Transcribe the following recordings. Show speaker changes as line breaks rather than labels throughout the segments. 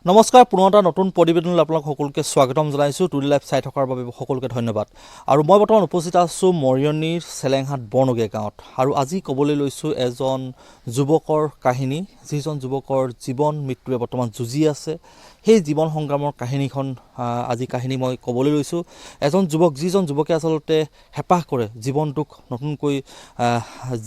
নমস্কাৰ পুনৰ এটা নতুন প্ৰতিবেদনলৈ আপোনালোক সকলোকে স্বাগতম জনাইছোঁ। টুডে লাইফ চাই থকাৰ বাবে সকলোকে ধন্যবাদ। আৰু মই বৰ্তমান উপস্থিত আছোঁ মৰিয়নিৰ চেলেংহাট বৰনগীয়া গাঁৱত। আৰু আজি ক'বলৈ লৈছোঁ এজন যুৱকৰ কাহিনী, যিজন যুৱকৰ জীৱন মৃত্যুৰে বৰ্তমান যুঁজি আছে। সেই জীৱন সংগ্ৰামৰ কাহিনীখন আজি কাহিনী মই ক'বলৈ লৈছোঁ। এজন যুৱক, যিজন যুৱকে আচলতে হেঁপাহ কৰে জীৱনটোক নতুনকৈ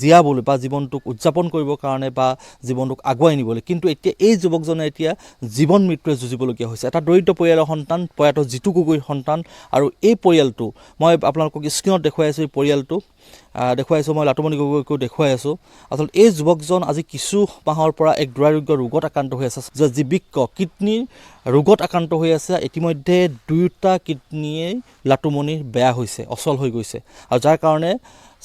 জীয়াবলৈ বা জীৱনটোক উদযাপন কৰিবৰ কাৰণে বা জীৱনটোক আগুৱাই নিবলৈ, কিন্তু এতিয়া এই যুৱকজনে এতিয়া জীৱন মৃত্যুৰে যুঁজিবলগীয়া হৈছে। এটা দৰিদ্ৰ পৰিয়ালৰ সন্তান, প্ৰয়াত জিতু গগৈৰ সন্তান। আৰু এই পৰিয়ালটো মই আপোনালোকক স্ক্ৰীণত দেখুৱাই আছোঁ। এই পৰিয়ালটো দেখুৱাই আছোঁ, মই লাটুমণি গগৈকো দেখুৱাই আছোঁ। আচলতে এই যুৱকজন আজি কিছু মাহৰ পৰা এক দুৰাৰোগ্য ৰোগত আক্ৰান্ত হৈ আছে, যি বৃক্ক কিডনীৰ ৰোগত আক্ৰান্ত হৈ আছে। ইতিমধ্যে দুয়োটা কিডনীয়ে লাটুমণিৰ বেয়া হৈছে, অচল হৈ গৈছে। আৰু যাৰ কাৰণে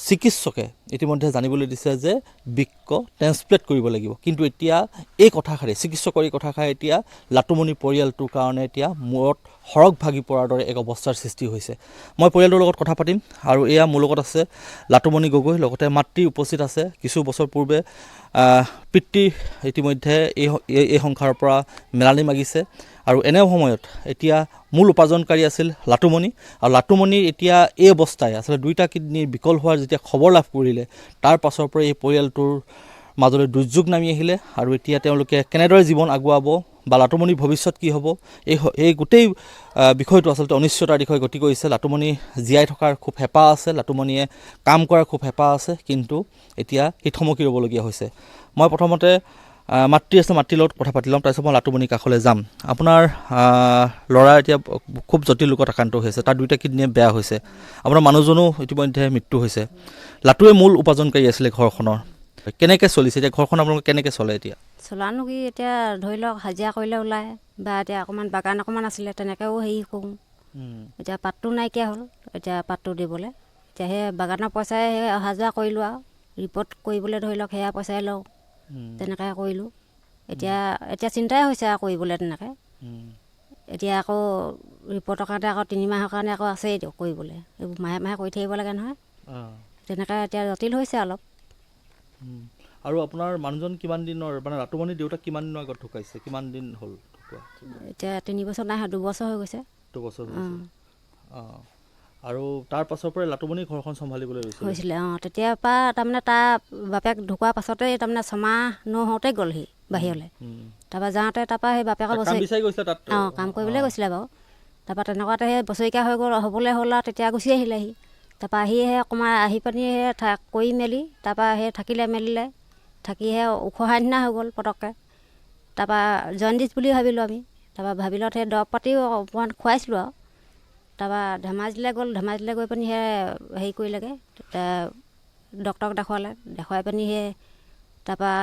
চিকিৎসকে ইতিমধ্যে জানিবলৈ দিছে যে বৃক্ক ট্ৰেন্সপ্লেট কৰিব লাগিব। কিন্তু এতিয়া এই কথাষাৰে, চিকিৎসকৰ এই কথাষাৰে এতিয়া লাটুমণি পৰিয়ালটোৰ কাৰণে এতিয়া মূৰত সৰগ ভাগি পৰাৰ দৰে এক অৱস্থাৰ সৃষ্টি হৈছে। মই পৰিয়ালটোৰ লগত কথা পাতিম। আৰু এয়া মোৰ লগত আছে লাটুমণি গগৈ, লগতে মাতৃ উপস্থিত আছে। কিছু বছৰ পূৰ্বে পিতৃ ইতিমধ্যে এই সংসাৰৰ পৰা মেলানি মাগিছে। আৰু এনে সময়ত এতিয়া মূল উপাৰ্জনকাৰী আছিল লাটুমণি। আৰু লাটুমণিৰ এতিয়া এই অৱস্থাই আচলতে দুইটা কিডনীৰ বিকল হোৱাৰ যেতিয়া খবৰ লাভ কৰিলে, তাৰ পাছৰ পৰা এই পৰিয়ালটোৰ মাজলৈ দুৰ্যোগ নামি আহিলে। আৰু এতিয়া তেওঁলোকে কেনেদৰে জীৱন আগুৱাব বা লাটুমণিৰ ভৱিষ্যত কি হ'ব, এই গোটেই বিষয়টো আচলতে অনিশ্চয়তাৰ দিশে গতি কৰিছে। লাটুমণি জীয়াই থকাৰ খুব হেঁপাহ আছে, লাটুমণিয়ে কাম কৰাৰ খুব হেঁপাহ আছে, কিন্তু এতিয়া এই থমকি ৰ'বলগীয়া হৈছে। মই প্ৰথমতে মাতৃ আছে, মাতৃৰ লগত কথা পাতি ল'ম, তাৰপিছত মই লাটুমণিৰ কাষলৈ যাম। আপোনাৰ ল'ৰা এতিয়া খুব জটিল ৰোগত আক্ৰান্ত হৈ আছে, তাৰ দুইটা কিডনীয়ে বেয়া হৈছে। আপোনাৰ মানুহজনো ইতিমধ্যে মৃত্যু হৈছে। লাটুৱে মূল উপাৰ্জনকাৰী আছিলে ঘৰখনৰ। কেনেকৈ চলিছে এতিয়া ঘৰখন, আপোনালোকে কেনেকৈ চলে এতিয়া?
চলানো কি, এতিয়া ধৰি লওক হাজিৰা কৰিলে ওলায়, বা এতিয়া অকণমান বাগান অকণমান আছিলে তেনেকৈও হেৰি কৰোঁ। এতিয়া পাতটো নাইকিয়া হ'ল, এতিয়া পাতটো দিবলৈ এতিয়া সেই বাগানৰ পইচাই সেই অহা যোৱা কৰিলোঁ। আৰু ৰিপৰ্ট কৰিবলৈ ধৰি লওক সেয়া পইচাই লওঁ, তেনেকৈ কৰিলোঁ। এতিয়া চিন্তাই হৈছে আৰু কৰিবলৈ তেনেকৈ। এতিয়া আকৌ ৰিপৰ্টৰ কাৰণে আকৌ 3 মাহৰ কাৰণে আকৌ আছেই দিয়ক কৰিবলৈ, এইবোৰ মাহে মাহে কৰি থাকিব লাগে নহয়। তেনেকৈ এতিয়া জটিল হৈছে অলপ।
আৰু আপোনাৰ মানুহজন কিমান দিনৰ, মানে লাটুমণিৰ দেউতাক কিমান দিনৰ আগত ঢুকাইছে, কিমান দিন হ'ল ঢুকুৱা?
এতিয়া 3 বছৰ নাই, 2 বছৰ হৈ গৈছে।
2 বছৰ হৈছে। আৰু তাৰ পাছৰ পৰাই লাটুমণি ঘৰখন চম্ভালিবলৈ
হৈছিলে। তেতিয়াৰ পৰা তাৰমানে তাৰ বাপেক ঢুকোৱাৰ পাছতেই তাৰমানে 6 মাহ নহওঁতে গ'লহি বাহিৰলৈ। তাৰপৰা যাওঁতে তাৰপৰা সেই বাপেকৰ কাম কৰিবলৈ গৈছিলে বাৰু। তাৰপৰা তেনেকুৱাতে সেই বছৰেকীয়া হৈ গ'ল, হ'বলৈ হ'ল আৰু তেতিয়া গুচি আহিলেহি। তাৰপৰা আহিহে অকণমান আহি পানি সেই কৰি মেলি তাৰপৰা সেই থাকিলে মেলিলে, থাকিহে ওখহাৰ নিচিনা হৈ গ'ল পটককৈ। তাৰপৰা জণ্ডিছ বুলি ভাবিলোঁ আমি। তাৰপৰা ভাবিলত সেই দৰৱ পাতিও অকণমান খুৱাইছিলোঁ আৰু। তাৰপৰা ধেমাজিলৈ গ'ল, ধেমাজিলৈ গৈ পিনি সেই হেৰি কৰিলেগৈ, ডক্টৰক দেখুৱাই পিনি সেই তাৰপৰা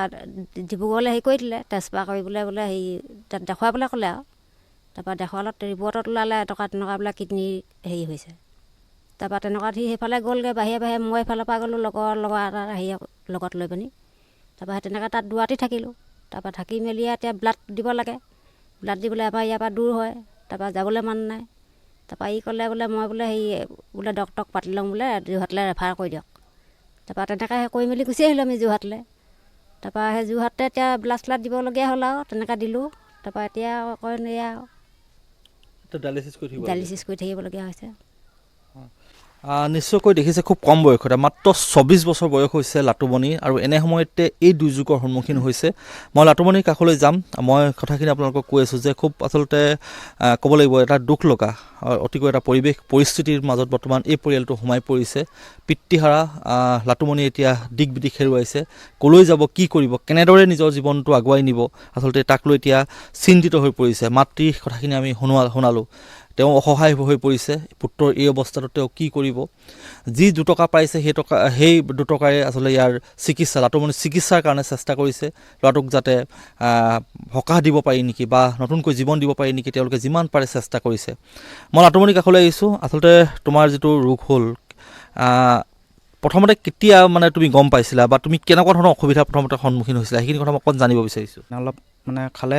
ডিব্ৰুগড়লৈ হেৰি কৰি দিলে, ট্ৰেন্সফাৰ কৰিবলৈ বোলে হেৰি তাত দেখুৱাবলৈ ক'লে আৰু। তাৰপৰা দেখুৱালত ৰিপৰ্টত ওলালে তেনেকুৱা বোলে কিডনী হেৰি হৈছে। তাৰপৰা তেনেকুৱাত সি সেইফালে গ'লগৈ বাহিৰে বাহিৰে, মই এইফালৰ পৰা গ'লোঁ লগৰ এটা হেৰি লগত লৈ পিনি। তাৰপৰা সেই তেনেকৈ তাত 2 ৰাতি থাকিলোঁ। তাৰপৰা থাকি মেলি এতিয়া ব্লাড দিব লাগে, ব্লাড দিবলৈ আমাৰ ইয়াৰ পৰা দূৰ হয়, তাৰপৰা যাবলৈ মন নাই। তাৰপৰা ই ক'লে বোলে মই বোলে হেৰি বোলে ডক্টৰক পাতি লওঁ বোলে, যোৰহাটলৈ ৰেফাৰ কৰি দিয়ক। তাৰপৰা তেনেকৈ কৰি মেলি গুচি আহিলোঁ আমি যোৰহাটলৈ। তাৰপৰা সেই যোৰহাটতে এতিয়া ব্লাড দিবলগীয়া হ'ল আৰু তেনেকৈ দিলোঁ। তাৰপৰা এতিয়া আকৌ এয়া ডায়েলিচিছ কৰি থাকিবলগীয়া হৈছে।
নিশ্চয়কৈ দেখিছে, খুব কম বয়সতে, মাত্ৰ 24 বছৰ বয়স হৈছে লাটুমণি। আৰু এনে সময়তে এই দুৰ্যোগৰ সন্মুখীন হৈছে। মই লাটুমণিৰ কাষলৈ যাম। মই কথাখিনি আপোনালোকক কৈ আছোঁ যে খুব আচলতে ক'ব লাগিব এটা দুখ লগা অতিকৈ এটা পৰিস্থিতিৰ মাজত বৰ্তমান এই পৰিয়ালটো সোমাই পৰিছে। পিতৃহাৰা লাটুমণি এতিয়া দিক বিদিক হেৰুৱাইছে। ক'লৈ যাব, কি কৰিব, কেনেদৰে নিজৰ জীৱনটো আগুৱাই নিব, আচলতে তাক লৈ এতিয়া চিন্তিত হৈ পৰিছে। মাতৃৰ কথাখিনি আমি শুনালোঁ, তেওঁ অসহায় হৈ পৰিছে। পুত্ৰৰ এই অৱস্থাটো তেওঁ কি কৰিব? যি দুটকা পাইছে সেই দুটকাৰে আচলতে ইয়াৰ চিকিৎসা, লাটুমণিৰ চিকিৎসাৰ কাৰণে চেষ্টা কৰিছে। ল'ৰাটোক যাতে সকাহ দিব পাৰি নেকি বা নতুনকৈ জীৱন দিব পাৰি নেকি, তেওঁলোকে যিমান পাৰে চেষ্টা কৰিছে। মই লাটুমণিৰ কাষলৈ আহিছোঁ। আচলতে তোমাৰ যিটো ৰোগ হ'ল, প্ৰথমতে কেতিয়া মানে তুমি গম পাইছিলা বা তুমি কেনেকুৱা ধৰণৰ অসুবিধাৰ প্ৰথমতে সন্মুখীন হৈছিলা, সেইখিনি কথা মই অকণ জানিব বিচাৰিছোঁ।
অলপ মানে খালে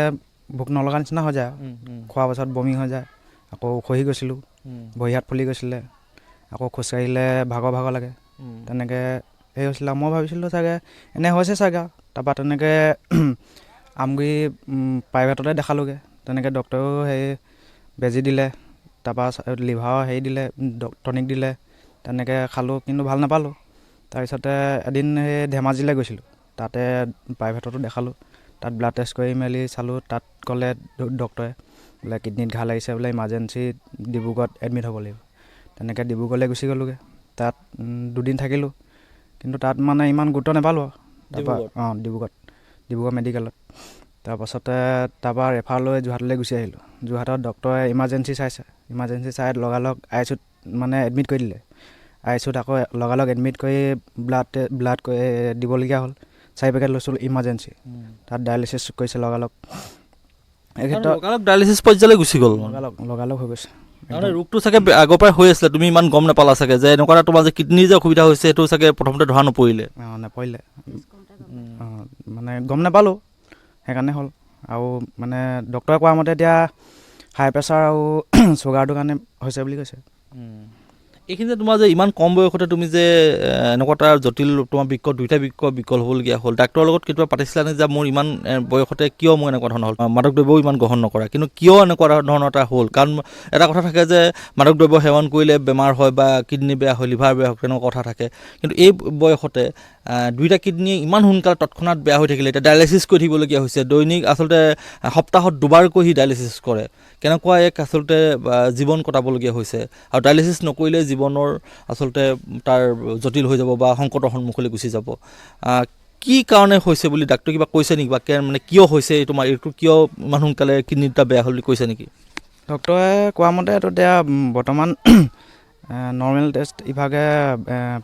ভোক নলগা নিচিনা হৈ যায়, খোৱাৰ পাছত বমি হৈ যায়, আকৌ খহি গৈছিলোঁ, ভৰি হাত ফুলি গৈছিলে, আকৌ খোজকাঢ়িলে ভাগৰ লাগে, তেনেকৈ সেই হৈছিলে। মই ভাবিছিলোঁ চাগে এনে হৈছে চাগে। তাৰপৰা তেনেকৈ আমগুৰি প্ৰাইভেটতে দেখালোঁগৈ। তেনেকৈ ডক্টৰেও সেই বেজী দিলে, তাৰপৰা লিভাৰৰ হেৰি দিলে, টনিক দিলে, তেনেকৈ খালোঁ কিন্তু ভাল নাপালোঁ। তাৰপিছতে এদিন সেই ধেমাজিলৈ গৈছিলোঁ, তাতে প্ৰাইভেটতো দেখালোঁ, তাত ব্লাড টেষ্ট কৰি মেলি চালোঁ, তাত ক'লে ডক্টৰে বোলে কিডনীত ঘাঁ লাগিছে, বোলে ইমাৰ্জেঞ্চি ডিব্ৰুগড়ত এডমিট হ'ব লাগিব। তেনেকৈ ডিব্ৰুগড়লৈ গুচি গ'লোগৈ, তাত 2 দিন থাকিলোঁ, কিন্তু তাত মানে ইমান গুৰুত্ব নাপালোঁ। তাৰপৰা ডিব্ৰুগড় মেডিকেলত। তাৰপাছতে তাৰপৰা ৰেফাৰ লৈ যোৰহাটলৈ গুচি আহিলোঁ। যোৰহাটত ডক্টৰে ইমাৰ্জেঞ্চি চাইছে, ইমাৰ্জেঞ্চি চাই লগালগ ICUত মানে এডমিট কৰি দিলে। ICUত আকৌ লগালগ এডমিট কৰি ব্লাড দিবলগীয়া হ'ল। 4 পেকেট লৈছিলোঁ ইমাৰ্জেঞ্চি, তাত ডায়েলিচিছ কৰিছে লগালগ। এই ক্ষেত্ৰত
ডায়েলিচিছ পৰ্যায়লৈ গুচি গ'ল,
লগালগ হৈ গৈছে।
মানে ৰোগটো চাগে আগৰ পৰাই হৈ আছিলে, তুমি ইমান গম নাপালা চাগে যে এনেকুৱা এটা তোমাৰ যে কিডনীৰ যে অসুবিধা হৈছে সেইটো চাগে প্ৰথমতে ধৰা নপৰিলে।
নপৰিলে, মানে গম নাপালোঁ, সেইকাৰণে হ'ল। আৰু মানে ডক্টৰে কোৱা মতে এতিয়া হাই প্ৰেছাৰ আৰু চুগাৰটোৰ কাৰণে হৈছে বুলি কৈছে।
এইখিনি যে তোমাৰ যে ইমান কম বয়সতে তুমি যে এনেকুৱা এটা জটিল তোমাৰ দুইটা বিকল হ'বলগীয়া হ'ল, ডাক্তৰৰ লগত কেতিয়াবা পাতিছিলানে যে মোৰ ইমান বয়সতে কিয় মোৰ এনেকুৱা ধৰণৰ হ'ল? মাদক দ্ৰব্যও ইমান গ্ৰহণ নকৰা, কিন্তু কিয় এনেকুৱা ধৰণৰ এটা হ'ল? কাৰণ এটা কথা থাকে যে মাদক দ্ৰব্য সেৱন কৰিলে বেমাৰ হয় বা কিডনী বেয়া হয়, লিভাৰ বেয়া হয়, তেনেকুৱা কথা থাকে। কিন্তু এই বয়সতে 2টা কিডনী ইমান সোনকালে তৎক্ষণাত বেয়া হৈ থাকিলে, এতিয়া ডায়েলিচিছ কৰি থাকিবলগীয়া হৈছে। দৈনিক আচলতে সপ্তাহত 2বাৰকৈ সি ডায়েলিচিছ কৰে। কেনেকুৱা এক আচলতে জীৱন কটাবলগীয়া হৈছে, আৰু ডায়েলিচিছ নকৰিলে জীৱনৰ আচলতে তাৰ জটিল হৈ যাব বা সংকটৰ সন্মুখলৈ গুচি যাব। কি কাৰণে হৈছে বুলি ডাক্তৰে কিবা কৈছে নেকি, বা মানে কিয় হৈছে তোমাৰ এইটো, কিয় ইমান সোনকালে কিডনীটা বেয়া হ'ল বুলি কৈছে নেকি?
ডক্টৰে কোৱা মতে এইটো এতিয়া বৰ্তমান নৰ্মেল টেষ্ট ইভাগে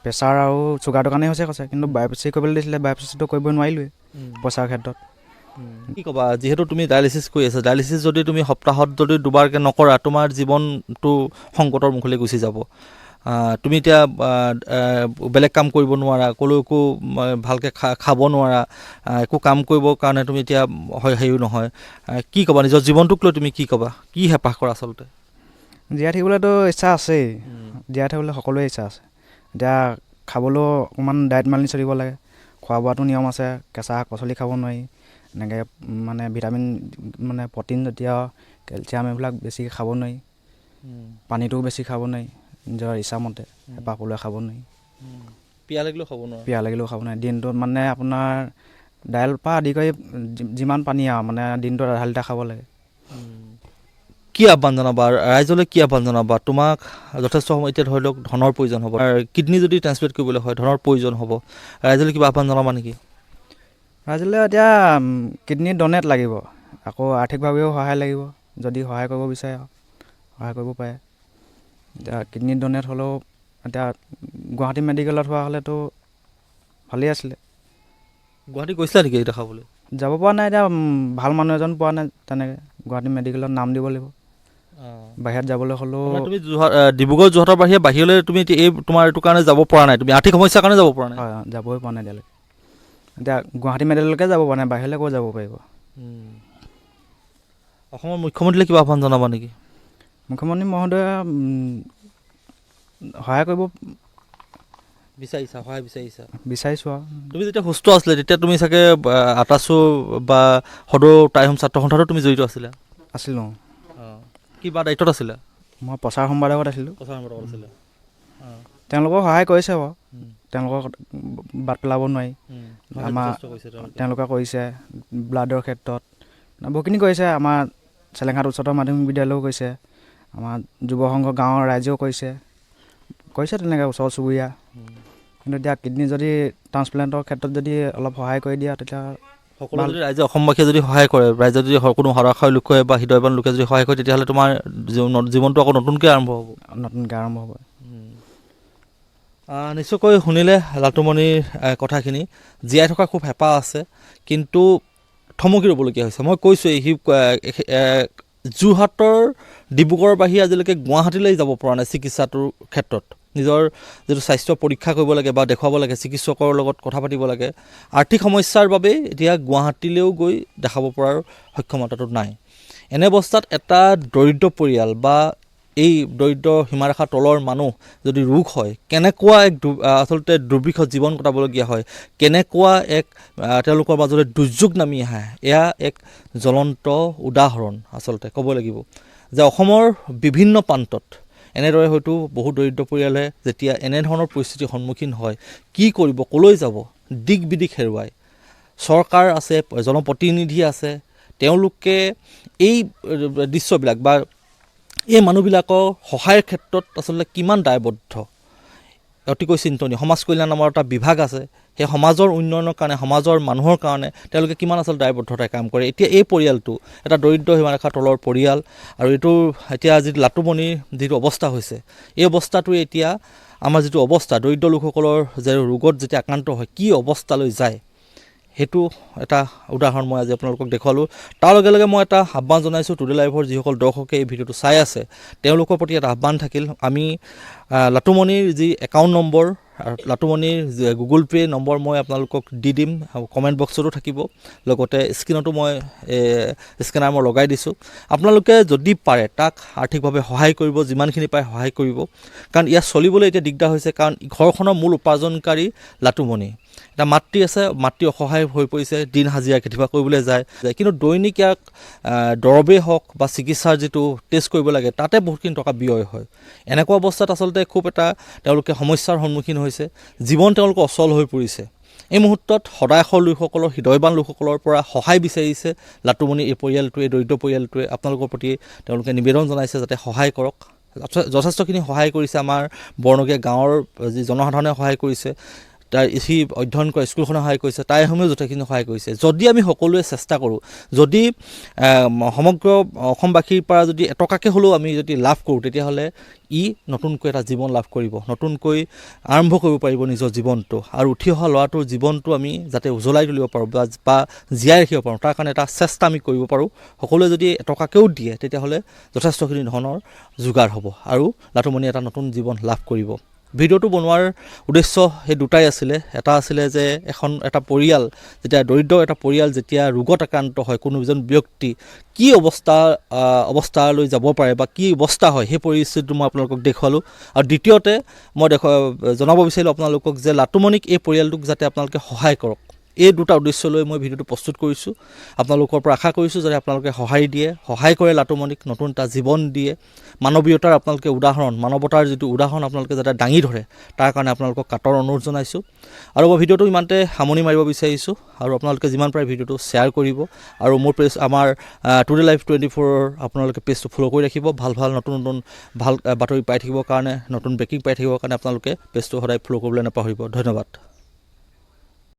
প্ৰেছাৰ আৰু চুগাৰটোৰ কাৰণে হৈছে কৈছে, কিন্তু বায়'পচি কৰিবলৈ দিছিলে, বায়'পচিটো কৰিব নোৱাৰিলোৱে পইচাৰ ক্ষেত্ৰত।
কি ক'বা, যিহেতু তুমি ডায়েলিচিছ কৰি আছা, ডায়েলিচিছ যদি তুমি সপ্তাহত যদি 2বাৰকৈ নকৰা, তোমাৰ জীৱনটো সংকটৰ মুখলৈ গুচি যাব। তুমি এতিয়া বেলেগ কাম কৰিব নোৱাৰা, ক'লৈকো ভালকৈ খাব নোৱাৰা, একো কাম কৰিবৰ কাৰণে তুমি এতিয়া হেৰিও নহয়। কি ক'বা নিজৰ জীৱনটোক লৈ, তুমি কি ক'বা, কি হেঁপাহ কৰা আচলতে?
জীয়াই থাকিবলৈতো ইচ্ছা আছেই, জীয়াই থাকিবলৈ সকলোৰে ইচ্ছা আছে। এতিয়া খাবলৈও অকণমান ডায়েট মানি চলিব লাগে, খোৱা বোৱাটো নিয়ম আছে, কেঁচা শাক পাচলি খাব নোৱাৰি, এনেকৈ মানে ভিটামিন মানে প্ৰ'টিন জাতীয়, কেলছিয়াম এইবিলাক বেছিকৈ খাব নোৱাৰি, পানীটোও বেছি খাব নোৱাৰি, নিজৰ ইচ্ছামতে হেঁপাহ পলোৱাই খাব নোৱাৰি,
পিয়াহ
লাগিলেও খাব নোৱাৰি। দিনটোত মানে আপোনাৰ দাইলৰ পৰা আদি কৰি যিমান পানী আৰু মানে দিনটোত 1.5 লিটাৰ খাব লাগে।
কি আহ্বান জনাবা ৰাইজলৈ, কি আহ্বান জনাবা? তোমাক যথেষ্ট সময় এতিয়া ধৰি লওক ধনৰ প্ৰয়োজন হ'ব, কিডনী যদি ট্ৰান্সপ্লেণ্ট কৰিবলৈ হয় ধনৰ প্ৰয়োজন হ'ব, ৰাইজলৈ কিবা আহ্বান জনাবা নেকি?
ৰাইজলৈ এতিয়া কিডনী ডনেট লাগিব, আকৌ আৰ্থিকভাৱেও সহায় লাগিব, যদি সহায় কৰিব বিচাৰে সহায় কৰিব পাৰে। এতিয়া কিডনী ডনেট হ'লেও এতিয়া গুৱাহাটী মেডিকেলত হোৱা হ'লেতো ভালেই আছিলে।
গুৱাহাটী গৈছিলা নেকি এতিয়া খাবলৈ?
যাব পৰা নাই, এতিয়া ভাল মানুহ এজন পোৱা নাই, তেনেকৈ গুৱাহাটী মেডিকেলত নাম দিব লাগিব। বাহিৰত যাবলৈ হ'লেও
তুমি ডিব্ৰুগড় যোৰহাটৰ বাহিৰলৈ তুমি এই তোমাৰ এইটো কাৰণে যাব পৰা নাই, তুমি আৰ্থিক সমস্যাৰ কাৰণে যাব পৰা নাই?
হয়, যাবই পৰা নাই এতিয়ালৈকে। এতিয়া গুৱাহাটী মেডিকেললৈকে যাব পৰা নাই, বাহিৰলৈ ক'ত যাব পাৰিব?
অসমৰ মুখ্যমন্ত্ৰীলৈ কিবা আহ্বান জনাবা নেকি?
মুখ্যমন্ত্ৰী মহোদয়ে সহায় কৰিব বিচাৰিছোঁ আৰু।
তুমি যেতিয়া সুস্থ আছিলে তেতিয়া তুমি চাগে আটাচু বা সদৌ টাই হোম ছাত্ৰ সন্থাতো তুমি জড়িত আছিলা?
আছিলোঁ।
কিবা দায়িত্বত আছিলা?
মই প্ৰচাৰ সম্পাদকত আছিলোঁ। তেওঁলোকক সহায় কৰিছে বাৰু, তেওঁলোকক বাদ পেলাব নোৱাৰি। আমাৰ তেওঁলোকে কৰিছে ব্লাডৰ ক্ষেত্ৰত বহুখিনি কৰিছে, আমাৰ চেলেঙাত উচ্চতৰ মাধ্যমিক বিদ্যালয়ও কৰিছে, আমাৰ যুৱ সংঘ গাঁৱৰ ৰাইজেও কৰিছে তেনেকৈ ওচৰ চুবুৰীয়া। কিন্তু এতিয়া কিডনী যদি ট্ৰান্সপ্লেণ্টৰ ক্ষেত্ৰত যদি অলপ সহায় কৰি দিয়া, তেতিয়া
সকলো যদি ৰাইজে, অসমবাসীয়ে যদি সহায় কৰে, ৰাইজে যদি কোনো হতাশাৰ লোকে বা হৃদয়বান লোকে যদি সহায় কৰে, তেতিয়াহ'লে তোমাৰ জীৱনটো আকৌ নতুনকৈ আৰম্ভ হ'ব। নিশ্চয়কৈ শুনিলে লাটুমণিৰ কথাখিনি। জীয়াই থকা খুব হেঁপাহ আছে, কিন্তু থমকি ৰ'বলগীয়া হৈছে। মই কৈছোঁ সি যোৰহাটৰ ডিব্ৰুগড়ৰ বাহিৰে আজিলৈকে গুৱাহাটীলৈ যাব পৰা নাই চিকিৎসাটোৰ ক্ষেত্ৰত। নিজৰ যিটো স্বাস্থ্য পৰীক্ষা কৰিব লাগে বা দেখুৱাব লাগে, চিকিৎসকৰ লগত কথা পাতিব লাগে, আৰ্থিক সমস্যাৰ বাবে এতিয়া গুৱাহাটীলৈও গৈ দেখাব পৰাৰ সক্ষমতাটো নাই। এনে অৱস্থাত এটা দৰিদ্ৰ পৰিয়াল বা এই দৰিদ্ৰ সীমাৰেখাৰ তলৰ মানুহ যদি ৰোগ হয় কেনেকুৱা এক আচলতে দুৰ্বিষহ জীৱন কটাবলগীয়া হয়, কেনেকুৱা এক তেওঁলোকৰ মাজলৈ দুৰ্যোগ নামি আহে, এয়া এক জ্বলন্ত উদাহৰণ আচলতে ক'ব লাগিব যে অসমৰ বিভিন্ন প্ৰান্তত এনেদৰে হয়তো বহু দৰিদ্ৰ পৰিয়ালে যেতিয়া এনেধৰণৰ পৰিস্থিতিৰ সন্মুখীন হয় কি কৰিব, ক'লৈ যাব, দিক বিদিক হেৰুৱায়। চৰকাৰ আছে, জনপ্ৰতিনিধি আছে, তেওঁলোকে এই দৃশ্যবিলাক বা এই মানুহবিলাকৰ সহায়ৰ ক্ষেত্ৰত আচলতে কিমান দায়বদ্ধ, অতিকৈ চিন্তনীয়। সমাজ কল্যাণ নামৰ এটা বিভাগ আছে, সেই সমাজৰ উন্নয়নৰ কাৰণে, সমাজৰ মানুহৰ কাৰণে তেওঁলোকে কিমান আচলতে দায়বদ্ধতাই কাম কৰে। এতিয়া এই পৰিয়ালটো এটা দৰিদ্ৰ সীমাৰেখাৰ তলৰ পৰিয়াল, আৰু এইটো এতিয়া যিটো লাটুমণিৰ যিটো অৱস্থা হৈছে, এই অৱস্থাটোৱে এতিয়া আমাৰ যিটো অৱস্থা দৰিদ্ৰ লোকসকলৰ যে ৰোগত যেতিয়া আক্ৰান্ত হয় কি অৱস্থালৈ যায়, সেইটো এটা উদাহৰণ মই আজি আপোনালোকক দেখুৱালোঁ। তাৰ লগে লগে মই এটা আহ্বান জনাইছোঁ টুডে লাইভৰ যিসকল দৰ্শকে এই ভিডিঅ'টো চাই আছে তেওঁলোকৰ প্ৰতি এটা আহ্বান থাকিল, আমি লাটুমণিৰ যি একাউণ্ট নম্বৰ আৰু লাটুমণিৰ গুগল পে' নম্বৰ মই আপোনালোকক দি দিম, কমেণ্ট বক্সতো থাকিব, লগতে স্ক্ৰীণতো মই স্কেনাৰ মই লগাই দিছোঁ। আপোনালোকে যদি পাৰে তাক আৰ্থিকভাৱে সহায় কৰিব, যিমানখিনি পাৰে সহায় কৰিব, কাৰণ ইয়াত চলিবলৈ এতিয়া দিগদাৰ হৈছে, কাৰণ ঘৰখনৰ মূল উপাৰ্জনকাৰী লাটুমণি। এটা মাতৃ আছে, মাতৃ অসহায় হৈ পৰিছে, দিন হাজিৰা কেতিয়াবা কৰিবলৈ যায়, কিন্তু দৈনিক ইয়াক দৰৱেই হওক বা চিকিৎসাৰ যিটো টেষ্ট কৰিব লাগে তাতে বহুতখিনি টকা ব্যয় হয়। এনেকুৱা অৱস্থাত আচলতে খুব এটা তেওঁলোকে সমস্যাৰ সন্মুখীন হৈছে, জীৱন তেওঁলোকৰ অচল হৈ পৰিছে। এই মুহূৰ্তত সদায়শৰ লোকসকলৰ, হৃদয়বান লোকসকলৰ পৰা সহায় বিচাৰিছে লাটুমণি এই পৰিয়ালটোৱে, এই দৰিদ্ৰ পৰিয়ালটোৱে। আপোনালোকৰ প্ৰতি তেওঁলোকে নিবেদন জনাইছে যাতে সহায় কৰক। যথেষ্টখিনি সহায় কৰিছে আমাৰ বৰ্ণগীয়া গাঁৱৰ যি জনসাধাৰণে সহায় কৰিছে, তাৰ সি অধ্যয়ন কৰা স্কুলখনে সহায় কৰিছে, তাই সময়ত যথেষ্টখিনি সহায় কৰিছে। যদি আমি সকলোৱে চেষ্টা কৰোঁ, যদি সমগ্ৰ অসমবাসীৰ পৰা যদি এটকাকৈ হ'লেও আমি যদি লাভ কৰোঁ, তেতিয়াহ'লে ই নতুনকৈ এটা জীৱন লাভ কৰিব, নতুনকৈ আৰম্ভ কৰিব পাৰিব নিজৰ জীৱনটো, আৰু উঠি অহা ল'ৰাটোৰ জীৱনটো আমি যাতে উজ্বলাই তুলিব পাৰোঁ বা জীয়াই ৰাখিব পাৰোঁ, তাৰ কাৰণে এটা চেষ্টা আমি কৰিব পাৰোঁ। সকলোৱে যদি এটকাকৈও দিয়ে তেতিয়াহ'লে যথেষ্টখিনি ধনৰ যোগাৰ হ'ব আৰু লাটুমণিয়ে এটা নতুন জীৱন লাভ কৰিব। ভিডিঅ'টো বনোৱাৰ উদ্দেশ্য সেই দুটাই আছিলে। এটা আছিলে যে এটা পৰিয়াল, যেতিয়া দৰিদ্ৰ এটা পৰিয়াল যেতিয়া ৰোগত আক্ৰান্ত হয়, কোনো এজন ব্যক্তি কি অৱস্থালৈ যাব পাৰে বা কি অৱস্থা হয়, সেই পৰিস্থিতিটো মই আপোনালোকক দেখুৱালোঁ। আৰু দ্বিতীয়তে মই জনাব বিচাৰিলোঁ আপোনালোকক যে লাটুমণিক এই পৰিয়ালটোক যাতে আপোনালোকে সহায় কৰক, এই দুটা উদ্দেশ্য লৈ মই ভিডিঅ'টো প্ৰস্তুত কৰিছোঁ। আপোনালোকৰ পৰা আশা কৰিছোঁ যাতে আপোনালোকে সহায় কৰে, লাটুমণিক নতুন এটা জীৱন দিয়ে, মানৱীয়তাৰ আপোনালোকে উদাহৰণ, মানৱতাৰ যিটো উদাহৰণ আপোনালোকে যাতে দাঙি ধৰে, তাৰ কাৰণে আপোনালোকক কাটৰ অনুৰোধ জনাইছোঁ। আৰু মই ভিডিঅ'টো ইমানতে সামৰণি মাৰিব বিচাৰিছোঁ, আৰু আপোনালোকে যিমান পাৰে ভিডিঅ'টো শ্বেয়াৰ কৰিব, আৰু মোৰ পেজ আমাৰ টুডে লাইভ 24 আপোনালোকে পেজটো ফ'ল' কৰি ৰাখিব। ভাল নতুন ভাল বাতৰি পাই থাকিবৰ কাৰণে, নতুন ব্ৰেকিং পাই থাকিবৰ কাৰণে আপোনালোকে পেজটো সদায় ফ'ল' কৰিবলৈ নাপাহৰিব। ধন্যবাদ।